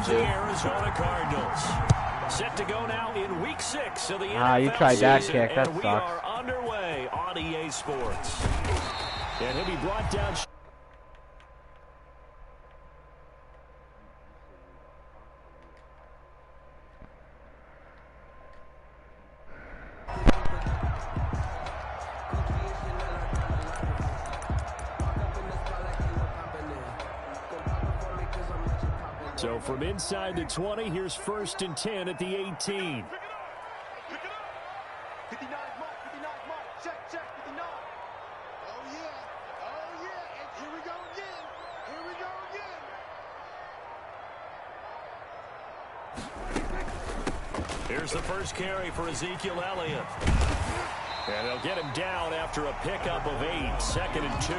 the Arizona Cardinals. Set to go now in Week 6 of the NFL you tried that season, kick. That and we sucks. are underway on EA Sports. And he'll be brought down. So from inside the 20, here's 1st and 10 at the 18. Here's the first carry for Ezekiel Elliott. And they'll get him down after a pickup of 8, 2nd and 2.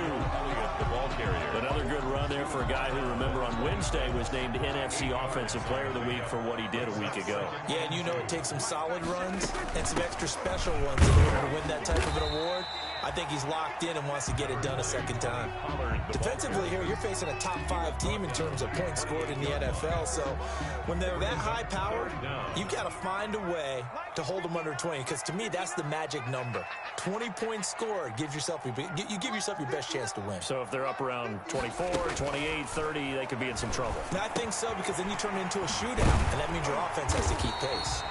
Another good run there for a guy who, remember, on Wednesday was named NFC Offensive Player of the Week for what he did a week ago. Yeah, and you know it takes some solid runs and some extra special ones in order to win that type of an award. I think he's locked in and wants to get it done a second time. Defensively here, you're facing a top 5 team in terms of points scored in the NFL. So when they're that high powered, you've got to find a way to hold them under 20, because to me, that's the magic number. 20 points scored gives yourself you give yourself your best chance to win. So if they're up around 24, 28, 30, they could be in some trouble. And I think so, because then you turn it into a shootout, and that means your offense has to keep pace.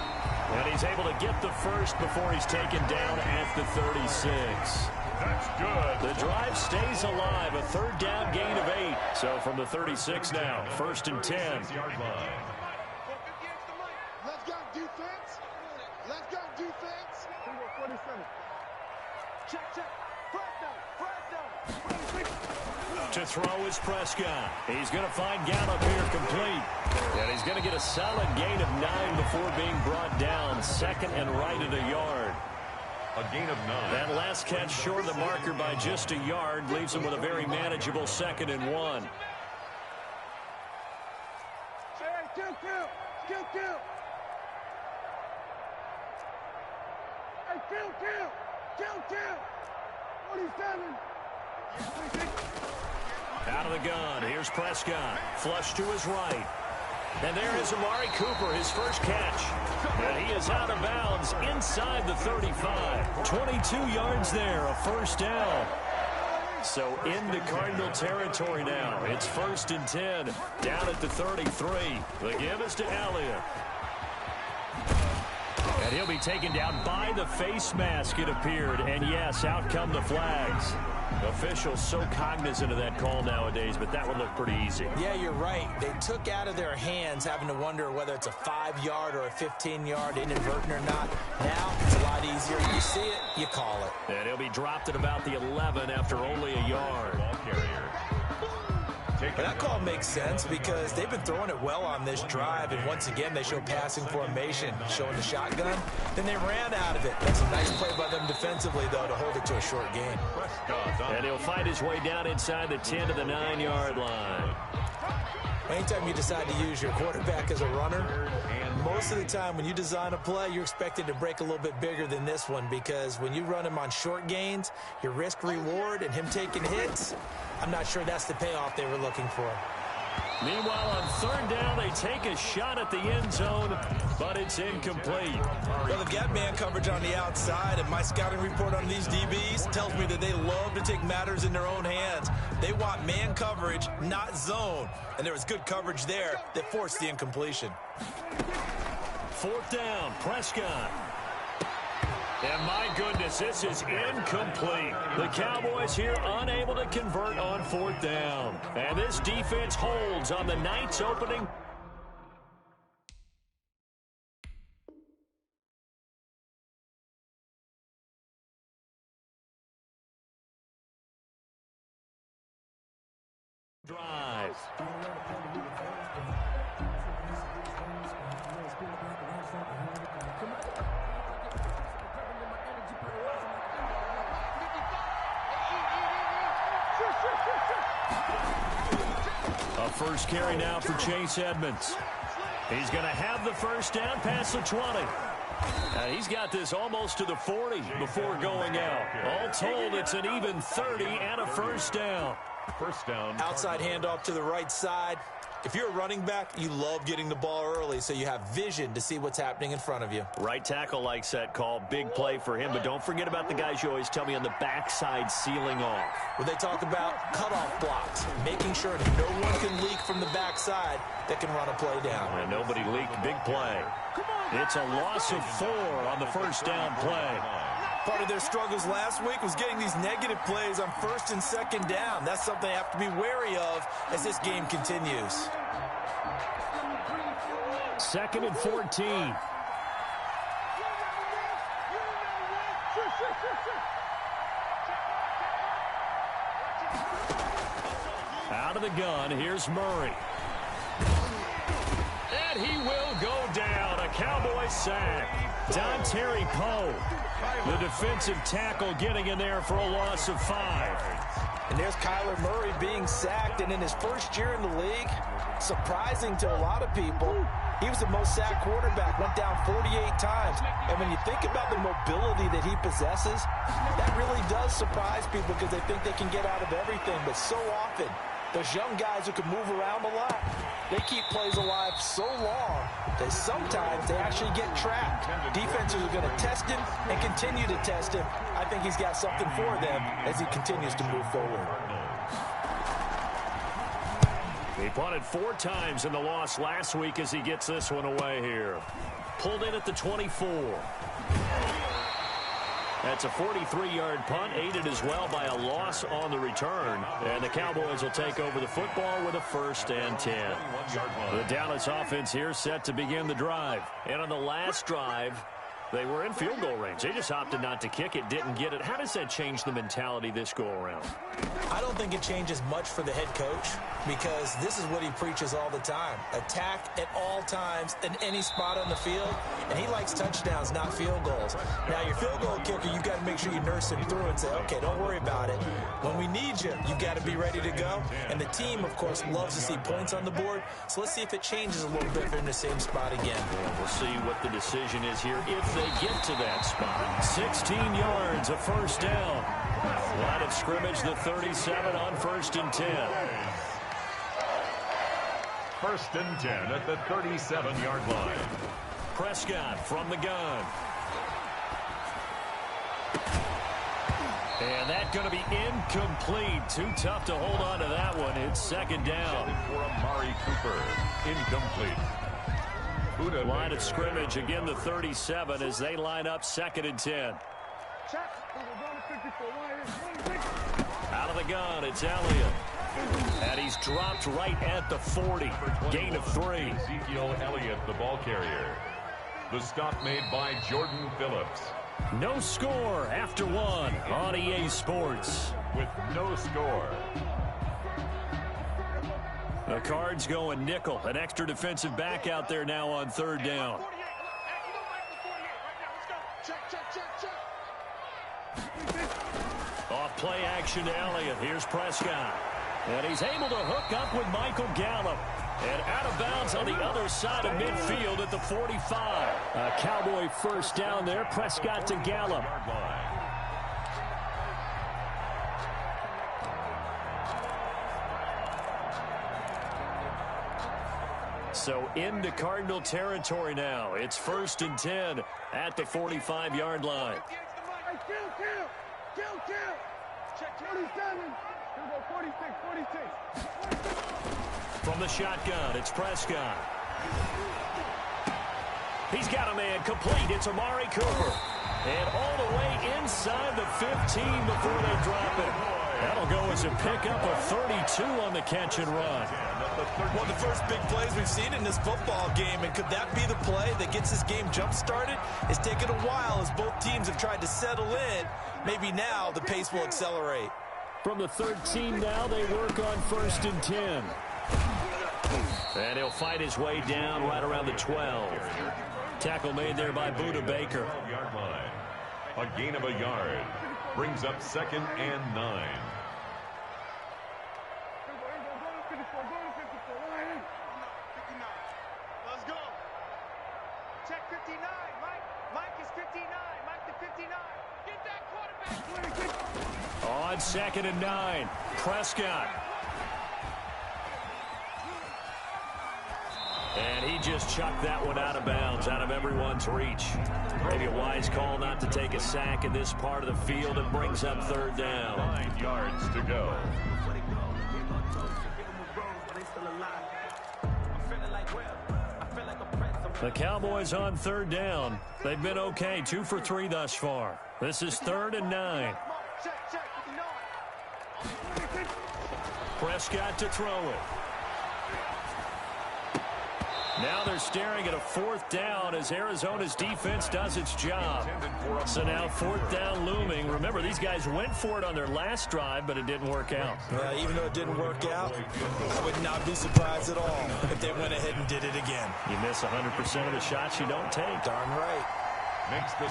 And he's able to get the first before he's taken down at the 36. That's good. The drive stays alive, a 3rd down gain of 8. So from the 36 now, 1st and 10. Let's go defense. Let's go defense. 47. Check. To throw is Prescott. He's going to find Gallup here complete. And he's going to get a solid gain of 9 before being brought down. 2nd and right at a yard. A gain of 9. That last catch short of the marker by just a yard leaves him with a very manageable 2nd and 1. Out of the gun, here's Prescott. Flush to his right. And there is Amari Cooper, his first catch. And he is out of bounds inside the 35. 22 yards there, a 1st down. So into Cardinal territory now. It's 1st and 10, down at the 33. The give is to Elliott. And he'll be taken down by the face mask, it appeared. And yes, out come the flags. Officials so cognizant of that call nowadays, but that one looked pretty easy. Yeah, you're right. They took out of their hands having to wonder whether it's a 5-yard or a 15-yard inadvertent or not. Now it's a lot easier. You see it, you call it. And he'll be dropped at about the 11 after only a yard. But that call makes sense because they've been throwing it well on this drive, and once again they show passing formation, showing the shotgun. Then they ran out of it. That's a nice play by them defensively, though, to hold it to a short gain. And he'll fight his way down inside the 10 to the 9-yard line. Anytime you decide to use your quarterback as a runner, most of the time when you design a play, you're expected to break a little bit bigger than this one, because when you run him on short gains, your risk-reward and him taking hits, I'm not sure that's the payoff they were looking for. Meanwhile, on 3rd down, they take a shot at the end zone, but it's incomplete. Well, they've got man coverage on the outside, and my scouting report on these DBs tells me that they love to take matters in their own hands. They want man coverage, not zone. And there was good coverage there that forced the incompletion. 4th down, Prescott. And my goodness, this is incomplete. The Cowboys here unable to convert on 4th down. And this defense holds on the Knights' opening. Drive. A first carry now for Chase Edmonds. He's going to have the first down past the 20. He's got this almost to the 40 before going out. All told, it's an even 30 and a first down. First down. Outside handoff to the right side. If you're a running back, you love getting the ball early so you have vision to see what's happening in front of you. Right tackle likes that call. Big play for him, but don't forget about the guys you always tell me on the backside sealing off. Where they talk about cutoff blocks, making sure no one can leak from the backside that can run a play down. And nobody leaked. Big play. It's a loss of 4 on the first down play. Part of their struggles last week was getting these negative plays on first and second down. That's something they have to be wary of as this game continues. 2nd and 14. Out of the gun, here's Murray. And he will go down. A Cowboy sack. Dontari Poe, the defensive tackle, getting in there for a loss of 5. And there's Kyler Murray being sacked, and in his first year in the league, surprising to a lot of people, he was the most sacked quarterback, went down 48 times. And when you think about the mobility that he possesses, that really does surprise people because they think they can get out of everything. But so often, those young guys who can move around a lot, they keep plays alive so long that sometimes they actually get trapped. Defenses are going to test him and continue to test him. I think he's got something for them as he continues to move forward. He punted 4 times in the loss last week as he gets this one away here. Pulled in at the 24. That's a 43-yard punt, aided as well by a loss on the return. And the Cowboys will take over the football with a 1st and 10. The Dallas offense here set to begin the drive. And on the last drive, they were in field goal range. They just opted not to kick it, didn't get it. How does that change the mentality this go-around? I don't think it changes much for the head coach because this is what he preaches all the time. Attack at all times in any spot on the field, and he likes touchdowns, not field goals. Now, your field goal kicker, you've got to make sure you nurse him through and say, okay, don't worry about it. When we need you, you've got to be ready to go. And the team, of course, loves to see points on the board, so let's see if it changes a little bit if they're in the same spot again. We'll see what the decision is here if they get to that spot. 16 yards, a 1st down. Line of scrimmage, the 37 on 1st and 10. 1st and 10 at the 37-yard line. Prescott from the gun. And that's going to be incomplete. Too tough to hold on to that one. It's 2nd down. For Amari Cooper. Incomplete. Line of scrimmage, again the 37 as they line up 2nd and 10. Out of the gun, it's Elliott. And he's dropped right at the 40. Gain of 3. Ezekiel Elliott, the ball carrier. The stop made by Jordan Phillips. No score after 1 on EA Sports. With no score. The Cards going nickel. An extra defensive back out there now on 3rd down. Off play action to Elliott. Here's Prescott. And he's able to hook up with Michael Gallup. And out of bounds on the other side of midfield at the 45. A Cowboy 1st down there. Prescott to Gallup. So into Cardinal territory now. It's 1st and 10 at the 45-yard line. Check 27. Here we go, 46. From the shotgun, it's Prescott. He's got a man complete. It's Amari Cooper. And all the way inside the 15 before they drop it. That'll go as a pickup of 32 on the catch and run. One of the first big plays we've seen in this football game, and could that be the play that gets this game jump-started? It's taken a while as both teams have tried to settle in. Maybe now the pace will accelerate. From the 13 now, they work on 1st and 10. And he'll fight his way down right around the 12. Tackle made there by Budda Baker. Yard line. A gain of a yard. Brings up 2nd and 9. Let's go. Check 59. Mike is 59. Mike to 59. Get that quarterback. On 2nd and 9. Prescott. And he just chucked that one out of bounds, out of everyone's reach. Maybe a wise call not to take a sack in this part of the field. It brings up third down. 9 yards to go. The Cowboys on third down. They've been okay, 2 for 3 thus far. This is 3rd and 9. Prescott to throw it. Now they're staring at a 4th down as Arizona's defense does its job. So now 4th down looming. Remember, these guys went for it on their last drive, but it didn't work out. Even though it didn't work out, I would not be surprised at all if they went ahead and did it again. You miss 100% of the shots you don't take. Darn right.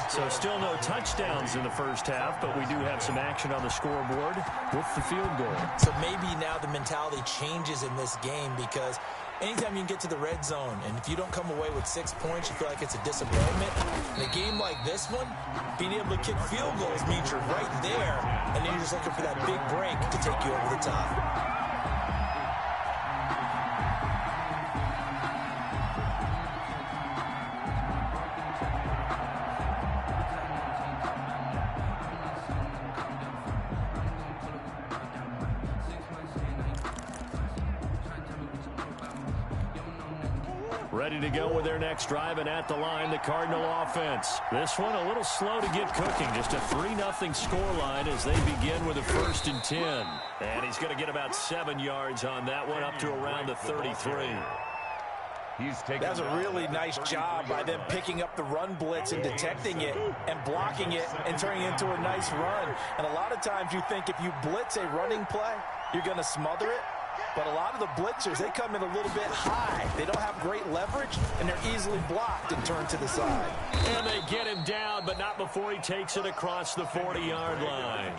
So still no touchdowns in the first half, but we do have some action on the scoreboard with the field goal. So maybe now the mentality changes in this game because anytime you can get to the red zone, and if you don't come away with 6 points, you feel like it's a disappointment. In a game like this one, being able to kick field goals means you're right there, and then you're just looking for that big break to take you over the top. Ready to go with their next drive, and at the line, the Cardinal offense. This one a little slow to get cooking. Just a 3-0 scoreline as they begin with a 1st and 10. And he's going to get about 7 yards on that one, up to around the 33. That's a really nice job by them picking up the run blitz and detecting it and blocking it and turning it into a nice run. And a lot of times you think if you blitz a running play, you're going to smother it. But a lot of the blitzers, they come in a little bit high. They don't have great leverage, and they're easily blocked and turned to the side. And they get him down, but not before he takes it across the 40-yard line.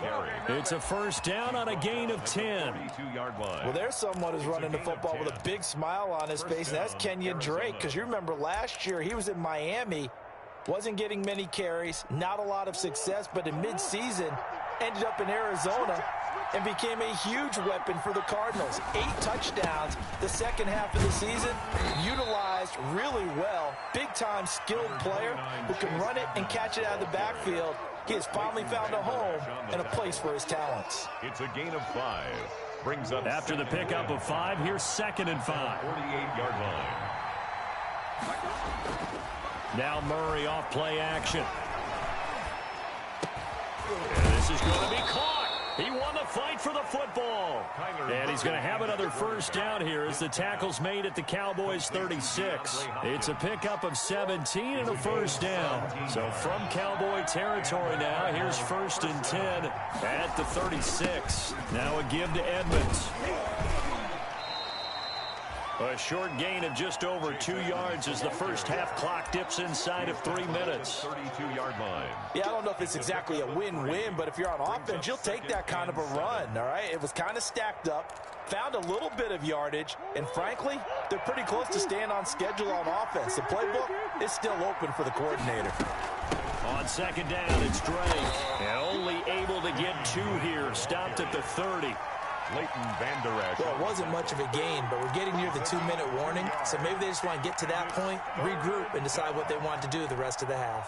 It's a 1st down on a gain of 10. Well, there's someone who's running the football with a big smile on his face, and that's Kenyon Drake, because you remember last year he was in Miami, wasn't getting many carries, not a lot of success, but in midseason ended up in Arizona and became a huge weapon for the Cardinals. 8 touchdowns the second half of the season, utilized really well. Big-time skilled player who can run it and catch it out of the backfield. He has finally found a home and a place for his talents. It's a gain of 5. Brings up after the pickup of 5, here's 2nd and 5. 48-yard line. Now Murray off play action. And this is going to be caught. He won the fight for the football. And he's going to have another 1st down here as the tackle's made at the Cowboys 36. It's a pickup of 17 and a 1st down. So from Cowboy territory now, here's 1st and 10 at the 36. Now a give to Edmonds. A short gain of just over 2 yards as the first half clock dips inside of 3 minutes. 32-yard line. Yeah, I don't know if it's exactly a win-win, but if you're on offense, you'll take that kind of a run, all right? It was kind of stacked up, found a little bit of yardage, and frankly, they're pretty close to staying on schedule on offense. The playbook is still open for the coordinator. On 2nd down, it's Drake. And only able to get 2 here, stopped at the 30. Well, it wasn't much of a gain, but we're getting near the 2-minute warning, so maybe they just want to get to that point, regroup, and decide what they want to do the rest of the half.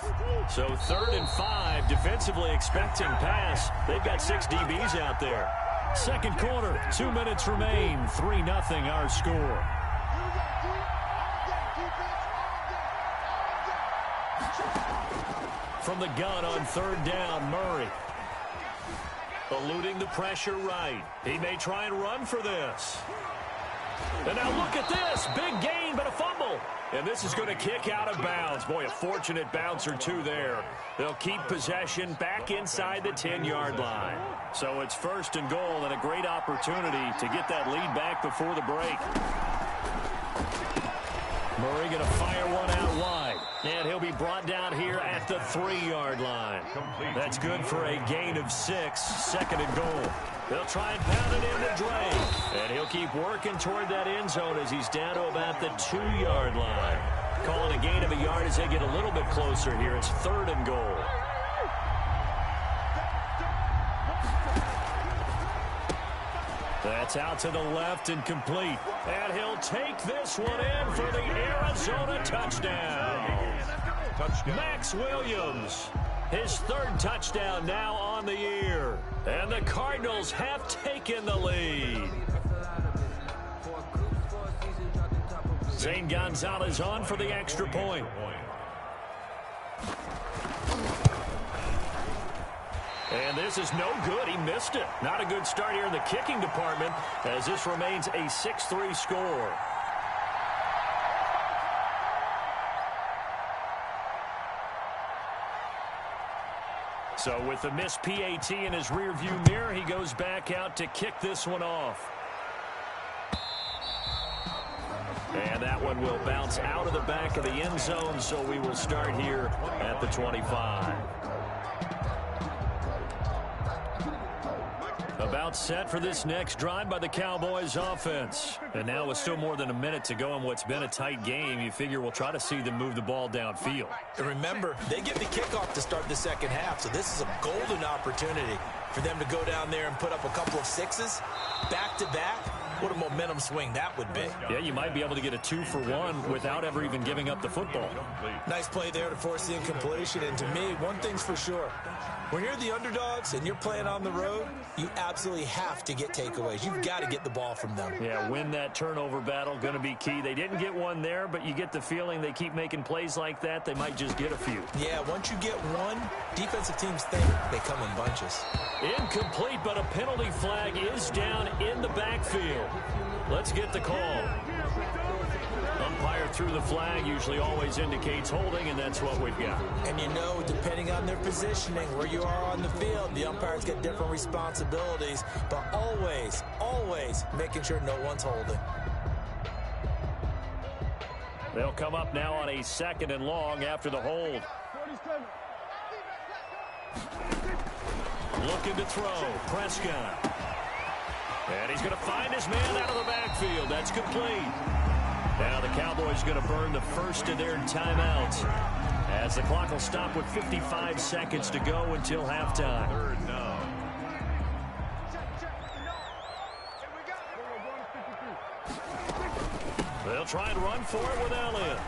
So 3rd and 5, defensively expecting pass. They've got 6 DBs out there. 2nd quarter, 2 minutes remain, 3-0 our score. From the gun on 3rd down, Murray. Eluding the pressure right. He may try and run for this. And now look at this. Big gain, but a fumble. And this is going to kick out of bounds. Boy, a fortunate bounce or 2 there. They'll keep possession back inside the 10-yard line. So it's 1st and goal and a great opportunity to get that lead back before the break. Murray going to fire one out wide. And he'll be brought down here at the 3-yard line. That's good for a gain of 6, 2nd and goal. They'll try and pound it into Drake. And he'll keep working toward that end zone as he's down to about the 2-yard line. Calling a gain of a yard as they get a little bit closer here. It's 3rd and goal. That's out to the left and complete. And he'll take this one in for the Arizona touchdown. Max Williams, his third touchdown now on the year. And the Cardinals have taken the lead. Zane Gonzalez on for the extra point. And this is no good. He missed it. Not a good start here in the kicking department as this remains a 6-3 score. So with the missed PAT in his rearview mirror, he goes back out to kick this one off. And that one will bounce out of the back of the end zone, so we will start here at the 25. About set for this next drive by the Cowboys offense. And now with still more than a minute to go in what's been a tight game, you figure we'll try to see them move the ball downfield. And remember, they get the kickoff to start the second half, so this is a golden opportunity for them to go down there and put up a couple of sixes back-to-back. What a momentum swing that would be. Yeah, you might be able to get a 2-for-1 without ever even giving up the football. Nice play there to force the incompletion. And to me, one thing's for sure. When you're the underdogs and you're playing on the road, you absolutely have to get takeaways. You've got to get the ball from them. Yeah, win that turnover battle, going to be key. They didn't get one there, but you get the feeling they keep making plays like that, they might just get a few. Yeah, once you get one, defensive teams think they come in bunches. Incomplete, but a penalty flag is down in the backfield. Let's get the call. Umpire threw the flag, usually always indicates holding, and that's what we've got. And you know, depending on their positioning, where you are on the field, the umpires get different responsibilities, but always, always making sure no one's holding. They'll come up now on a 2nd and long after the hold. Looking to throw, Prescott. And he's going to find his man out of the backfield. That's complete. Now the Cowboys going to burn the first of their timeouts as the clock will stop with 55 seconds to go until halftime. Third down. They'll try and run for it with Elliott.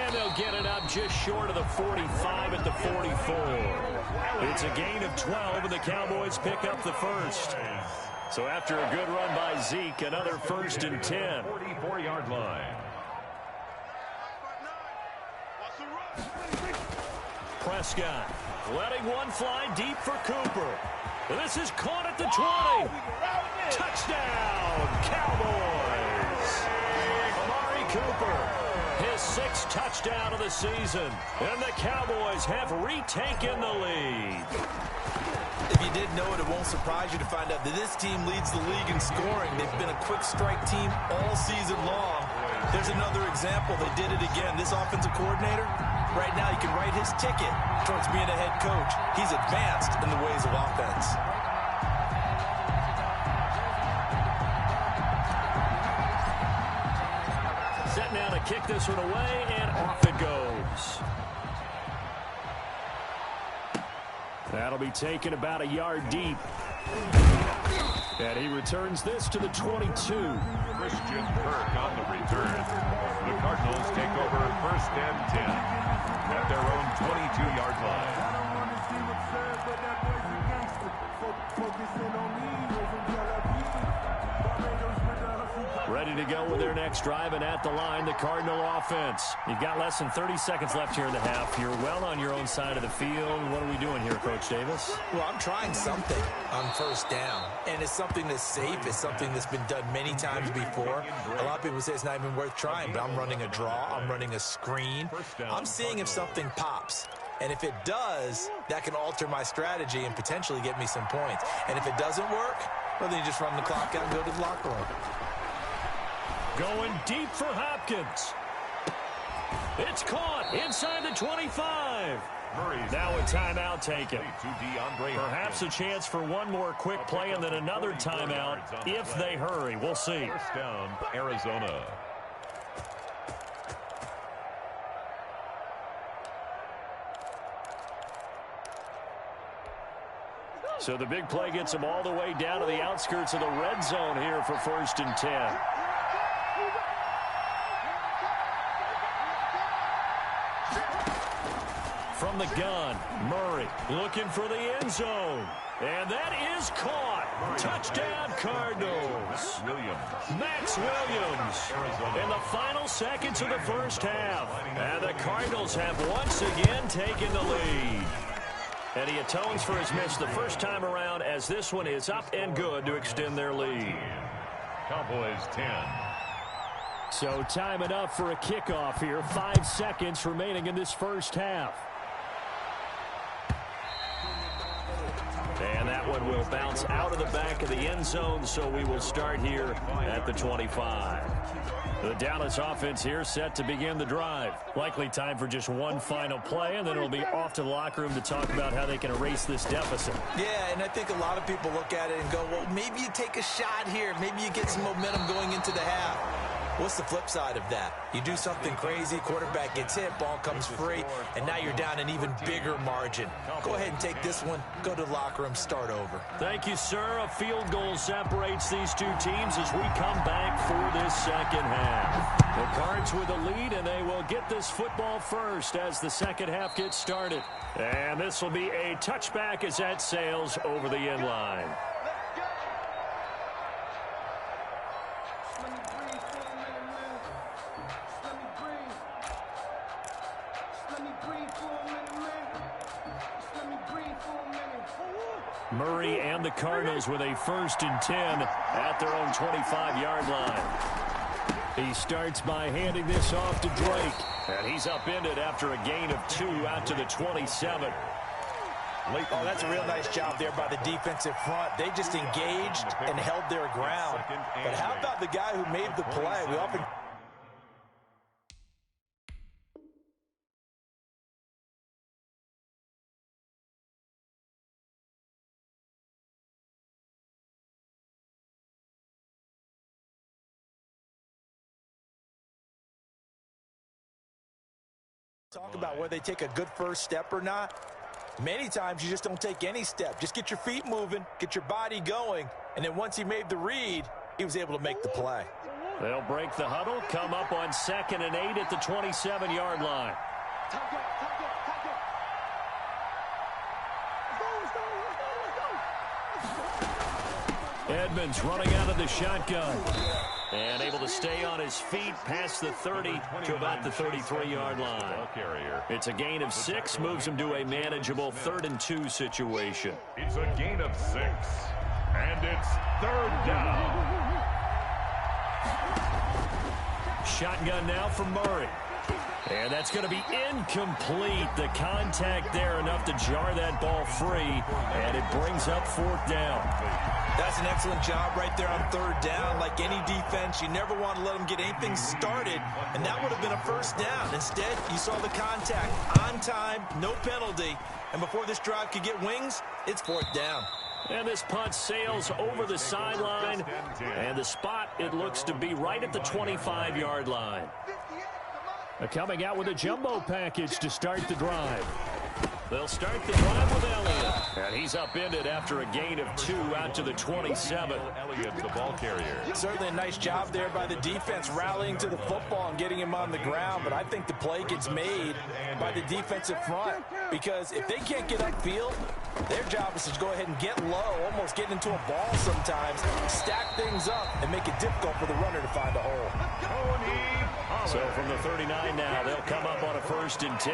And they'll get it up just short of the 45 at the 44. It's a gain of 12, and the Cowboys pick up the first. So after a good run by Zeke, another 1st and 10. 44-yard line. Prescott letting one fly deep for Cooper. This is caught at the 20. Touchdown, Cowboys. Amari Cooper, his 6th touchdown of the season. And the Cowboys have retaken the lead. If you didn't know it, it won't surprise you to find out that this team leads the league in scoring. They've been a quick strike team all season long. There's another example. They did it again. This offensive coordinator, right now he can write his ticket towards being a head coach. He's advanced in the ways of offense. Set now to kick this one away, and off it goes. That'll be taken about a yard deep. And he returns this to the 22. Christian Kirk on the return. The Cardinals take over 1st and 10 at their own 22-yard line. Ready to go with their next drive, and at the line, the Cardinal offense. You've got less than 30 seconds left here in the half. You're well on your own side of the field. What are we doing here, Coach Davis? Well, I'm trying something on 1st down, and it's something that's safe. It's something that's been done many times before. A lot of people say it's not even worth trying, but I'm running a draw. I'm running a screen. I'm seeing if something pops. And if it does, that can alter my strategy and potentially get me some points. And if it doesn't work, well, then you just run the clock out and go to the locker room. Going deep for Hopkins. It's caught inside the 25. Now a timeout taken. Perhaps a chance for one more quick play and then another timeout if they hurry. We'll see. 1st down, Arizona. So the big play gets them all the way down to the outskirts of the red zone here for 1st and 10. From the gun, Murray looking for the end zone. And that is caught. Touchdown, Cardinals. Max Williams in the final seconds of the first half. And the Cardinals have once again taken the lead. And he atones for his miss the first time around, as this one is up and good to extend their lead. Cowboys 10. So time enough for a kickoff here. 5 seconds remaining in this first half. And that one will bounce out of the back of the end zone, so we will start here at the 25. The Dallas offense here set to begin the drive. Likely time for just one final play, and then it'll be off to the locker room to talk about how they can erase this deficit. Yeah, and I think a lot of people look at it and go, well, maybe you take a shot here. Maybe you get some momentum going into the half. What's the flip side of that? You do something crazy, quarterback gets hit, ball comes free, and now you're down an even bigger margin. Go ahead and take this one, go to the locker room, start over. Thank you, sir. A field goal separates these two teams as we come back for this second half. The Cards with the lead, and they will get this football first as the second half gets started. And this will be a touchback as that sails over the end line. Murray and the Cardinals with a 1st and 10 at their own 25-yard line. He starts by handing this off to Drake. And he's upended after a gain of 2 out to the 27. Oh, that's a real nice job there by the defensive front. They just engaged and held their ground. But how about the guy who made the play? We often talk about whether they take a good first step or not. Many times you just don't take any step. Just get your feet moving, get your body going, and then once he made the read, he was able to make the play. They'll break the huddle, come up on 2nd and 8 at the 27-yard line. Edmonds running out of the shotgun. And able to stay on his feet past the 30 to about the 33-yard line. It's a gain of 6, moves him to a manageable 3rd and 2 situation. It's a gain of 6, and it's 3rd down. Shotgun now from Murray. And that's going to be incomplete. The contact there enough to jar that ball free, and it brings up 4th down. That's an excellent job right there on 3rd down. Like any defense, you never want to let them get anything started, and that would have been a 1st down. Instead, you saw the contact on time, no penalty, and before this drive could get wings, it's 4th down. And this punt sails over the sideline, and the spot, it looks to be right at the 25-yard line. Coming out with a jumbo package to start the drive. They'll start the drive with Elliott. And he's upended after a gain of 2 out to the 27. Elliott, the ball carrier. Certainly a nice job there by the defense rallying to the football and getting him on the ground. But I think the play gets made by the defensive front. Because if they can't get upfield, their job is to go ahead and get low, almost get into a ball sometimes, stack things up, and make it difficult for the runner to find a hole. So from the 39 now, they'll come up on a 1st and 10.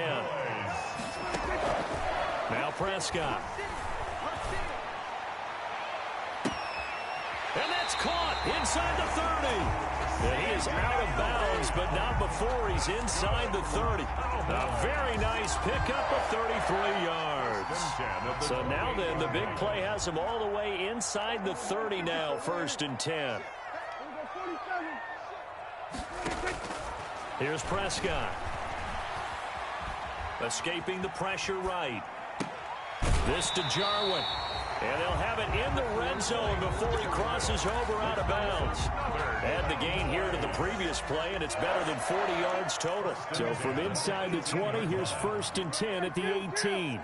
Now Prescott. And that's caught inside the 30. And he is out of bounds, but not before he's inside the 30. A very nice pickup of 33 yards. So now then, the big play has him all the way inside the 30 now, 1st and 10. Here's Prescott. Escaping the pressure right. This to Jarwin. And they'll have it in the red zone before he crosses over out of bounds. Add the gain here to the previous play, and it's better than 40 yards total. So from inside the 20, here's 1st and 10 at the 18.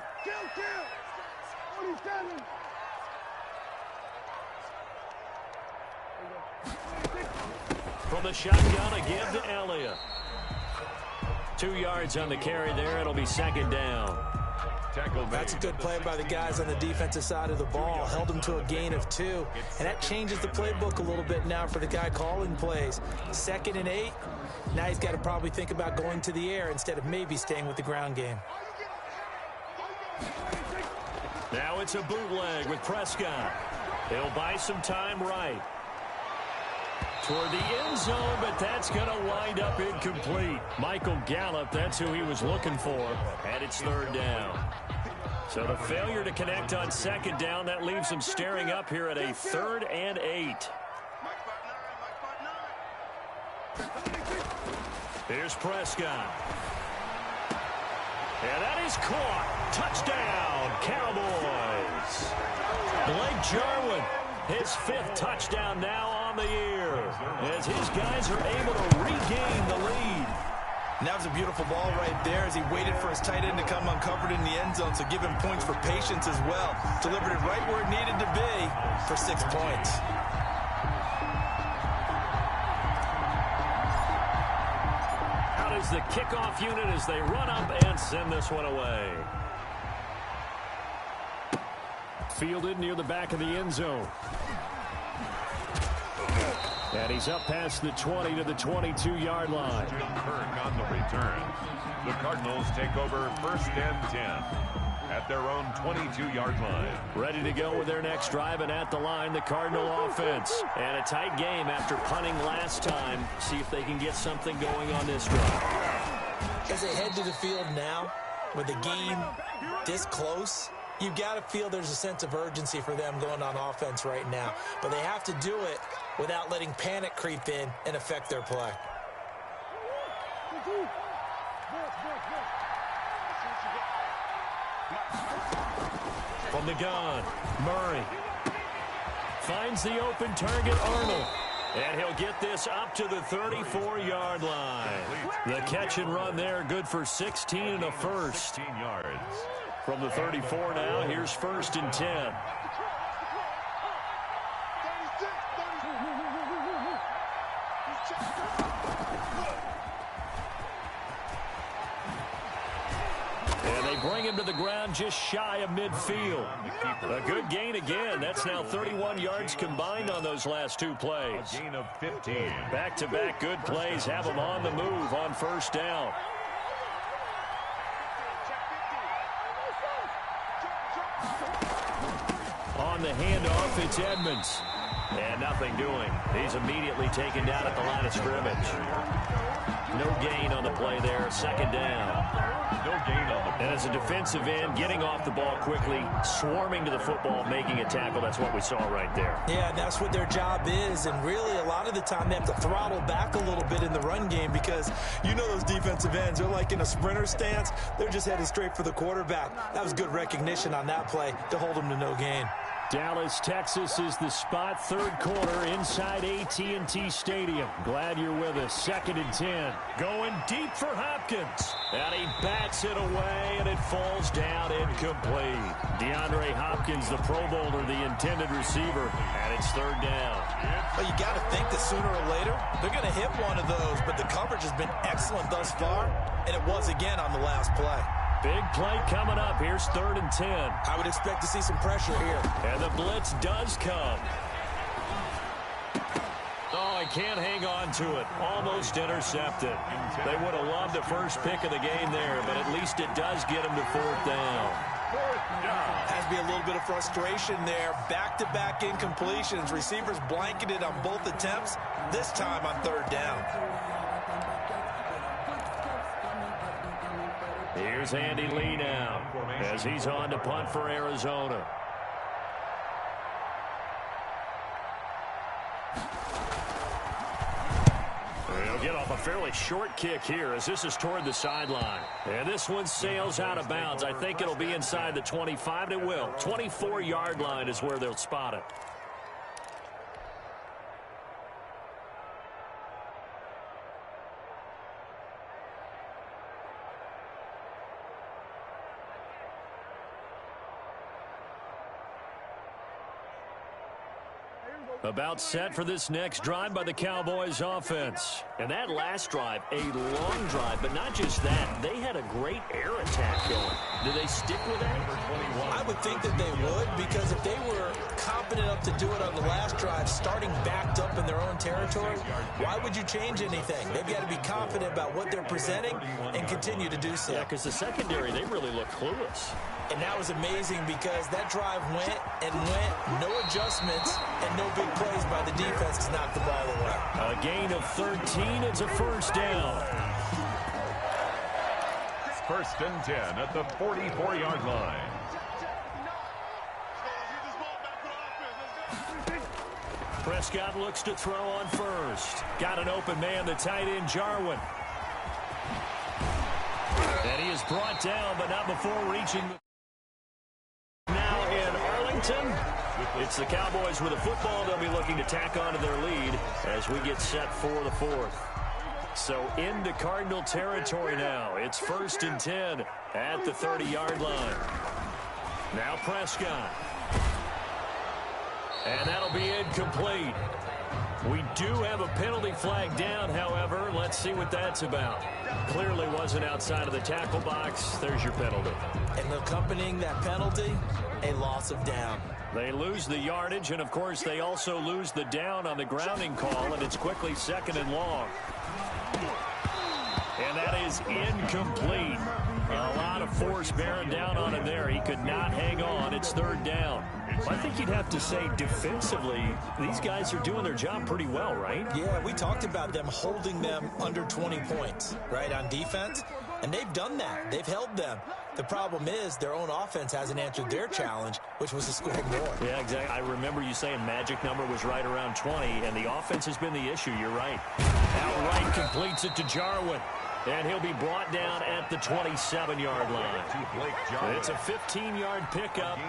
From the shotgun, a give to Elliott. 2 yards on the carry there. It'll be second down. That's a good play by the guys on the defensive side of the ball. Held them to a gain of 2. And that changes the playbook a little bit now for the guy calling plays. 2nd and 8. Now he's got to probably think about going to the air instead of maybe staying with the ground game. Now it's a bootleg with Prescott. He'll buy some time right. Toward the end zone, but that's going to wind up incomplete. Michael Gallup, that's who he was looking for, and it's 3rd down. So the failure to connect on 2nd down, that leaves him staring up here at a 3rd and 8. Here's Prescott. And that is caught. Touchdown, Cowboys. Blake Jarwin, his 5th touchdown now on the year, as his guys are able to regain the lead. And that was a beautiful ball right there as he waited for his tight end to come uncovered in the end zone, so give him points for patience as well. Delivered it right where it needed to be for 6 points. Out is the kickoff unit as they run up and send this one away. Fielded near the back of the end zone. And he's up past the 20 to the 22-yard line. Kirk on the return. The Cardinals take over 1st and 10 at their own 22-yard line. Ready to go with their next drive, and at the line, the Cardinal offense. And a tight game after punting last time. See if they can get something going on this drive. As they head to the field now, with the game this close, you've got to feel there's a sense of urgency for them going on offense right now. But they have to do it without letting panic creep in and affect their play. From the gun, Murray finds the open target, Arnold. And he'll get this up to the 34-yard line. The catch and run there, good for 16 and a first. 16 yards. From the 34 now, here's 1st and 10. And they bring him to the ground just shy of midfield. A good gain again. That's now 31 yards combined on those last 2 plays. A gain of 15. Back-to-back good plays have them on the move on 1st down. On the handoff, it's Edmonds. And nothing doing. He's immediately taken down at the line of scrimmage. No gain on the play there. 2nd down. No gain on the play. And as a defensive end, getting off the ball quickly, swarming to the football, making a tackle. That's what we saw right there. Yeah, that's what their job is. And really, a lot of the time, they have to throttle back a little bit in the run game because you know those defensive ends, they're like in a sprinter stance. They're just headed straight for the quarterback. That was good recognition on that play to hold them to no gain. Dallas, Texas is the spot. 3rd quarter inside AT&T Stadium. Glad you're with us. 2nd and 10. Going deep for Hopkins. And he bats it away, and it falls down incomplete. DeAndre Hopkins, the Pro Bowler, the intended receiver. And it's 3rd down. Well, you got to think that sooner or later, they're going to hit one of those. But the coverage has been excellent thus far, and it was again on the last play. Big play coming up. Here's 3rd and 10. I would expect to see some pressure here. And the blitz does come. Oh, he can't hang on to it. Almost intercepted. They would have loved the first pick of the game there, but at least it does get him to 4th down. Has to be a little bit of frustration there. Back-to-back incompletions. Receivers blanketed on both attempts, this time on 3rd down. Here's Andy Lee now as he's on to punt for Arizona. He'll get off a fairly short kick here as this is toward the sideline. And this one sails out of bounds. I think it'll be inside the 25. It will. 24-yard line is where they'll spot it. About set for this next drive by the Cowboys offense. And that last drive, a long drive, but not just that. They had a great air attack going. Do they stick with that? I would think that they would, because if they were competent enough to do it on the last drive, starting backed up in their own territory, why would you change anything? They've got to be confident about what they're presenting and continue to do so. Yeah, because the secondary, they really look clueless. And that was amazing because that drive went and went, no adjustments, and no big plays by the defense to knock the ball away. A gain of 13, it's a first down. First and 10 at the 44-yard line. Prescott looks to throw on first. Got an open man, the tight end, Jarwin. And he is brought down, but not before reaching the... Now in Arlington, it's the Cowboys with a football. They'll be looking to tack on to their lead as we get set for the fourth. So into Cardinal territory now. It's first and 10 at the 30-yard line. Now Prescott. And that'll be incomplete. We do have a penalty flag down, however. Let's see what that's about. Clearly wasn't outside of the tackle box. There's your penalty. And accompanying that penalty, a loss of down. They lose the yardage, and, of course, they also lose the down on the grounding call, and it's quickly second and long. And that is incomplete. A lot of force bearing down on him there. He could not hang on. It's third down. I think you'd have to say defensively, these guys are doing their job pretty well, right? Yeah, we talked about them holding them under 20 points, right, on defense. And they've done that. They've held them. The problem is their own offense hasn't answered their challenge, which was to score more. Yeah, exactly. I remember you saying magic number was right around 20, and the offense has been the issue. You're right. Outright completes it to Jarwin. And he'll be brought down at the 27-yard line. It's a 15-yard pickup,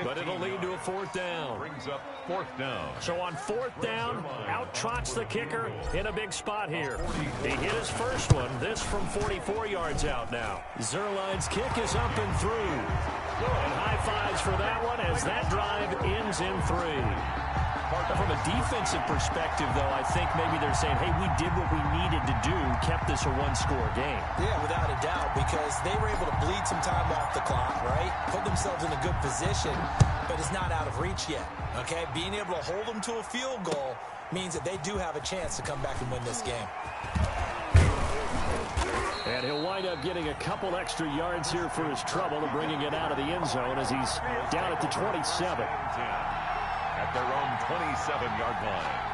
but it'll lead to a fourth down. Brings up fourth down. So on fourth down, out trots the kicker in a big spot here. He hit his first one. This from 44 yards out now. Zerline's kick is up and through. And high fives for that one as that drive ends in 3. From a defensive perspective, though, I think maybe they're saying, hey, we did what we needed to do, kept this a one-score game. Yeah, without a doubt, because they were able to bleed some time off the clock, right? Put themselves in a good position, but it's not out of reach yet, okay? Being able to hold them to a field goal means that they do have a chance to come back and win this game. And he'll wind up getting a couple extra yards here for his trouble and bringing it out of the end zone as he's down at the 27. At their own 27-yard line.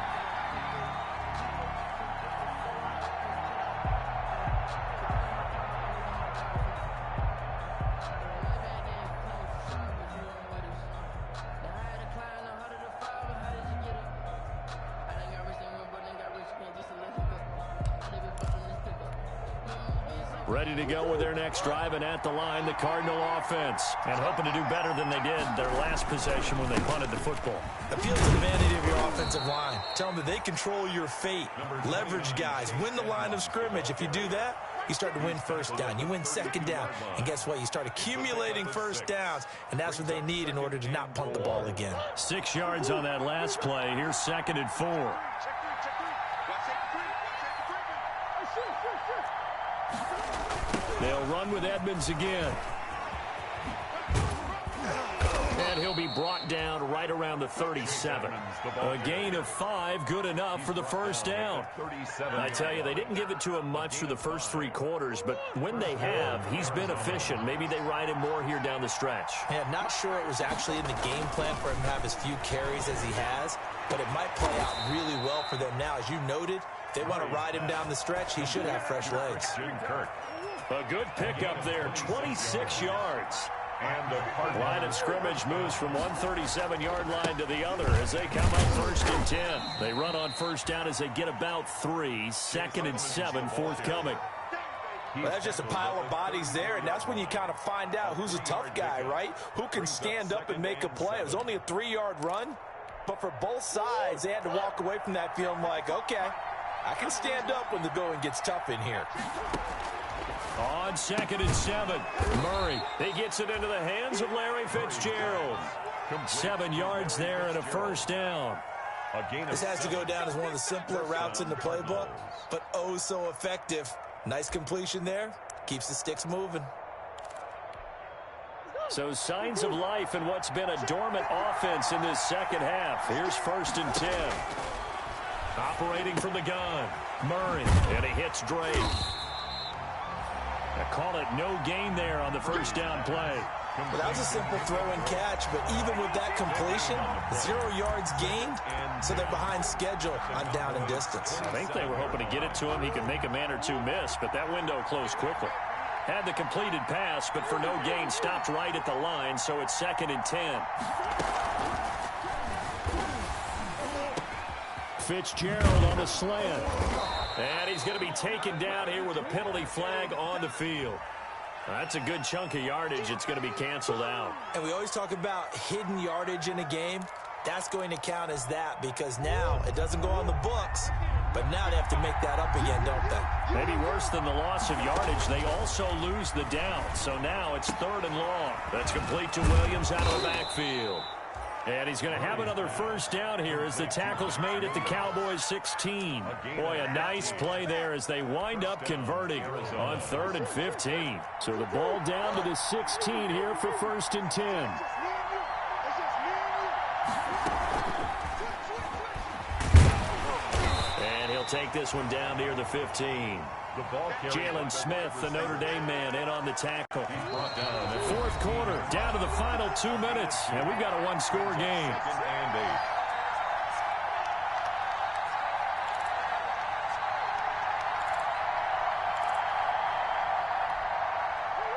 Ready to go with their next drive, and at the line, the Cardinal offense. And hoping to do better than they did their last possession when they punted the football. Appeal to the vanity of your offensive line. Tell them that they control your fate. Leverage guys. Win the line of scrimmage. If you do that, you start to win first down. You win second down. And guess what? You start accumulating first downs, and that's what they need in order to not punt the ball again. 6 yards on that last play. Here's second and 4. They'll run with Edmonds again. And he'll be brought down right around the 37. A gain of 5, good enough for the first down. I tell you, they didn't give it to him much through the first 3 quarters, but when they have, he's been efficient. Maybe they ride him more here down the stretch. Yeah, not sure it was actually in the game plan for him to have as few carries as he has, but it might play out really well for them now. As you noted, if they want to ride him down the stretch, he should have fresh legs. A good pickup there, 26 yards. And the line of scrimmage moves from one 37-yard line to the other as they come up first and 10. They run on first down as they get about 3. Second and 7 forthcoming. Well, that's just a pile of bodies there, and that's when you kind of find out who's a tough guy, right? Who can stand up and make a play. It was only a 3-yard run, but for both sides, they had to walk away from that feeling like, okay, I can stand up when the going gets tough in here. On second and 7, Murray. He gets it into the hands of Larry Fitzgerald. 7 yards there and a first down. This has to go down as one of the simpler routes in the playbook, but oh so effective. Nice completion there. Keeps the sticks moving. So signs of life in what's been a dormant offense in this second half. Here's 1st and 10. Operating from the gun. Murray, and he hits Drake. I call it no gain there on the first down play. Well, that was a simple throw and catch, but even with that completion, 0 yards gained, so they're behind schedule on down and distance. I think they were hoping to get it to him. He could make a man or two miss, but that window closed quickly. Had the completed pass, but for no gain, stopped right at the line, so it's 2nd and 10. Fitzgerald on the slant. And he's going to be taken down here with a penalty flag on the field. That's a good chunk of yardage. It's going to be canceled out. And we always talk about hidden yardage in a game. That's going to count as that because now it doesn't go on the books, but now they have to make that up again, don't they? Maybe worse than the loss of yardage, they also lose the down. So now it's 3rd and long. That's complete to Williams out of the backfield. And he's going to have another first down here as the tackle's made at the Cowboys 16. Boy, a nice play there as they wind up converting on 3rd and 15. So the ball down to the 16 here for 1st and 10. And he'll take this one down near the 15. Jalen Smith, the Notre Dame man, in on the tackle. 4th quarter, down to the final 2 minutes, and we've got a one-score game.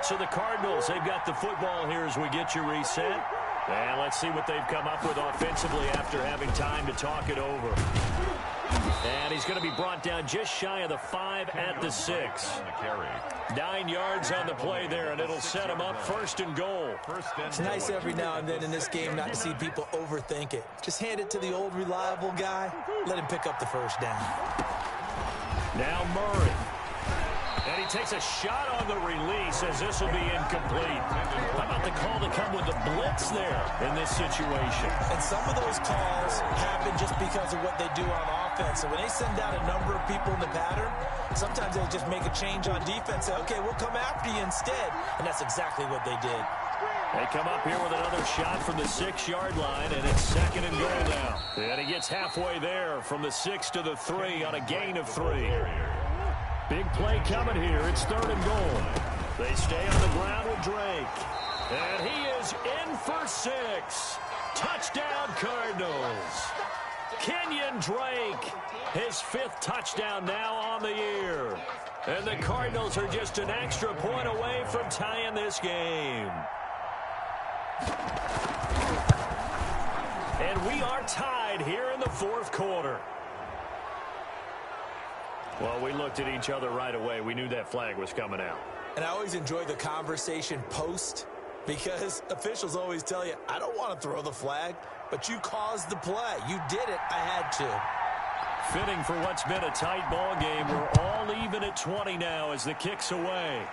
So the Cardinals, they've got the football here as we get you reset. And let's see what they've come up with offensively after having time to talk it over. And he's going to be brought down just shy of the 5 at the 6. 9 yards on the play there, and it'll set him up 1st and goal. It's nice every now and then in this game not to see people overthink it. Just hand it to the old reliable guy. Let him pick up the first down. Now Murray. And he takes a shot on the release as this will be incomplete. How about the call to come with the blitz there in this situation? And some of those calls happen just because of what they do on offense. So when they send out a number of people in the pattern, sometimes they just make a change on defense. Say, okay, we'll come after you instead. And that's exactly what they did. They come up here with another shot from the 6-yard line, and it's 2nd and goal now. And he gets halfway there from the 6 to the 3 on a gain of 3. Big play coming here. It's 3rd and goal. They stay on the ground with Drake. And he is in for 6. Touchdown, Cardinals. Kenyon Drake, his 5th touchdown now on the year. And the Cardinals are just an extra point away from tying this game. And we are tied here in the 4th quarter. Well, we looked at each other right away. We knew that flag was coming out. And I always enjoy the conversation post because officials always tell you, I don't want to throw the flag, but you caused the play. You did it. I had to. Fitting for what's been a tight ball game. We're all even at 20 now as the kick's away.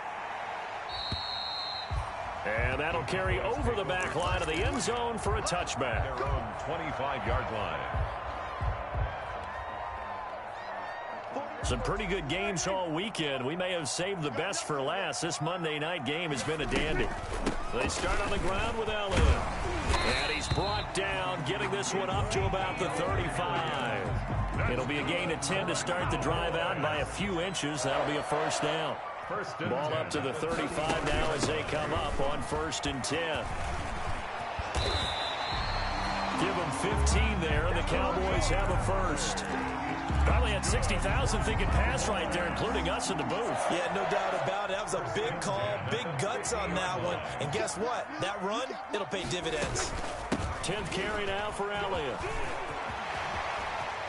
And that'll carry over the back line of the end zone for a touchback. Their own 25-yard line. Some pretty good games all weekend. We may have saved the best for last. This Monday night game has been a dandy. They start on the ground with Elliott. And he's brought down, getting this one up to about the 35. It'll be a gain of 10 to start the drive out by a few inches. That'll be a first down. Ball up to the 35 now as they come up on 1st and 10. Give them 15 there, and the Cowboys have a first. Probably had 60,000 thinking pass right there, including us in the booth. Yeah, no doubt about it. That was a big call, big guts on that one. And guess what? That run, it'll pay dividends. 10th carry now for Elliott.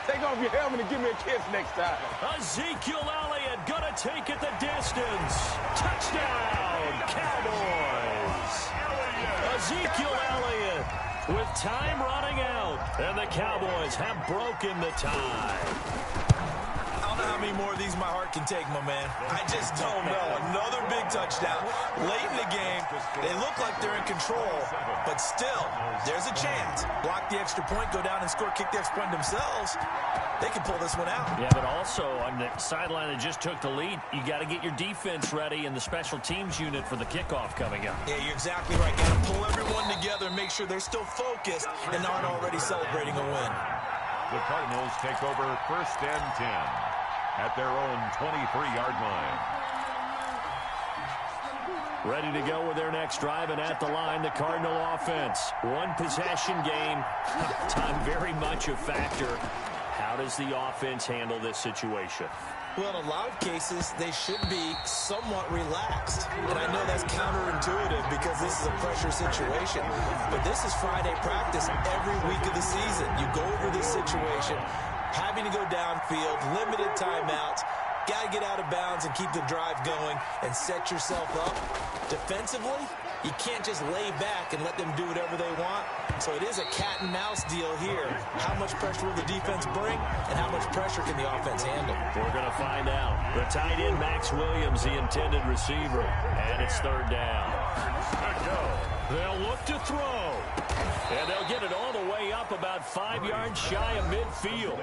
Take off your helmet and give me a kiss next time. Ezekiel Elliott gonna take it the distance. Touchdown, Cowboys. Ezekiel Elliott with time running out, and the Cowboys have broken the tie. I don't know how many more of these my heart can take, my man. I just don't know. Another big touchdown late in the game They look like they're in control, but still, there's a chance. Block the extra point, go down and score, kick the extra point themselves. They can pull this one out. Yeah, but also on the sideline that just took the lead, you got to get your defense ready and the special teams unit for the kickoff coming up. Yeah, you're exactly right. Got to pull everyone together and make sure they're still focused and aren't already celebrating a win. The Cardinals take over 1st and 10 at their own 23-yard line. Ready to go with their next drive, and at the line, the Cardinal offense. One possession game, time very much a factor. How does the offense handle this situation? Well, in a lot of cases, they should be somewhat relaxed. And I know that's counterintuitive because this is a pressure situation. But this is Friday practice every week of the season. You go over this situation, having to go downfield, limited timeouts, got to get out of bounds and keep the drive going and set yourself up. Defensively, you can't just lay back and let them do whatever they want. So it is a cat and mouse deal here. How much pressure will the defense bring, and how much pressure can the offense handle? We're going to find out. The tight end, Max Williams, the intended receiver. And it's 3rd down. They'll look to throw. And they'll get it all the way up about 5 yards shy of midfield.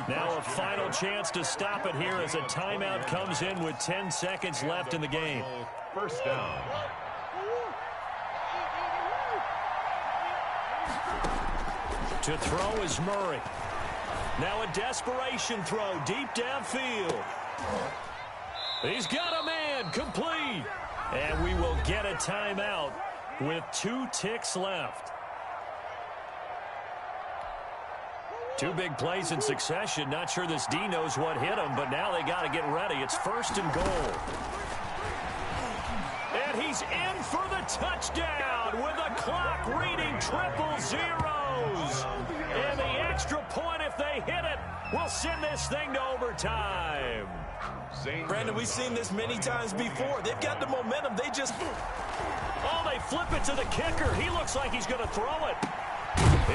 Now a final chance to stop it here as a timeout comes in with 10 seconds left in the game. 1st down. To throw is Murray. Now a desperation throw deep downfield. He's got a man, complete. And we will get a timeout with 2 ticks left. 2 big plays in succession. Not sure this D knows what hit him, but now they got to get ready. It's 1st and goal. And he's in for the touchdown with the clock reading 000. And the extra point, if they hit it, will send this thing to overtime. Brandon, we've seen this many times before. They've got the momentum. They just... Oh, they flip it to the kicker. He looks like he's going to throw it.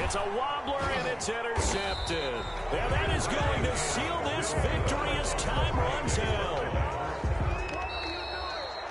It's a wobbler, and it's intercepted. And that is going to seal this victory as time runs out.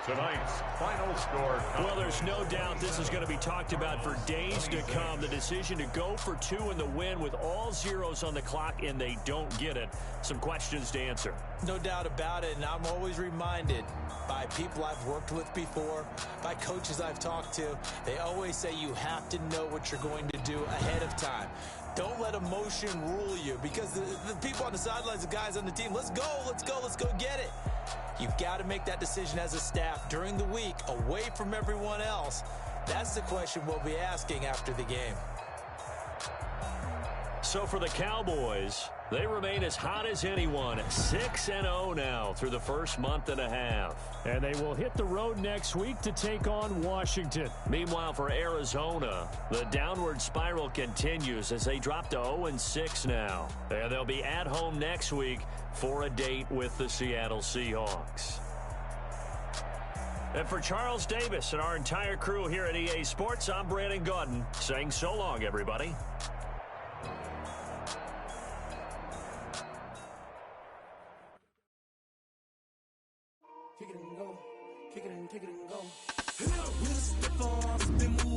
Tonight's final score. Well, there's no doubt this is going to be talked about for days to come. The decision to go for 2 in the win with all zeros on the clock, and they don't get it. Some questions to answer. No doubt about it, and I'm always reminded by people I've worked with before, by coaches I've talked to. They always say you have to know what you're going to do ahead of time. Don't let emotion rule you, because the people on the sidelines, the guys on the team, let's go get it. You've got to make that decision as a staff during the week, away from everyone else. That's the question we'll be asking after the game. So for the Cowboys, they remain as hot as anyone, 6-0 now through the first month and a half. And they will hit the road next week to take on Washington. Meanwhile, for Arizona, the downward spiral continues as they drop to 0-6 now. And they'll be at home next week for a date with the Seattle Seahawks. And for Charles Davis and our entire crew here at EA Sports, I'm Brandon Gaudin saying so long, everybody. Kick it and go. Kick it and go. With a stiff arm, spin move.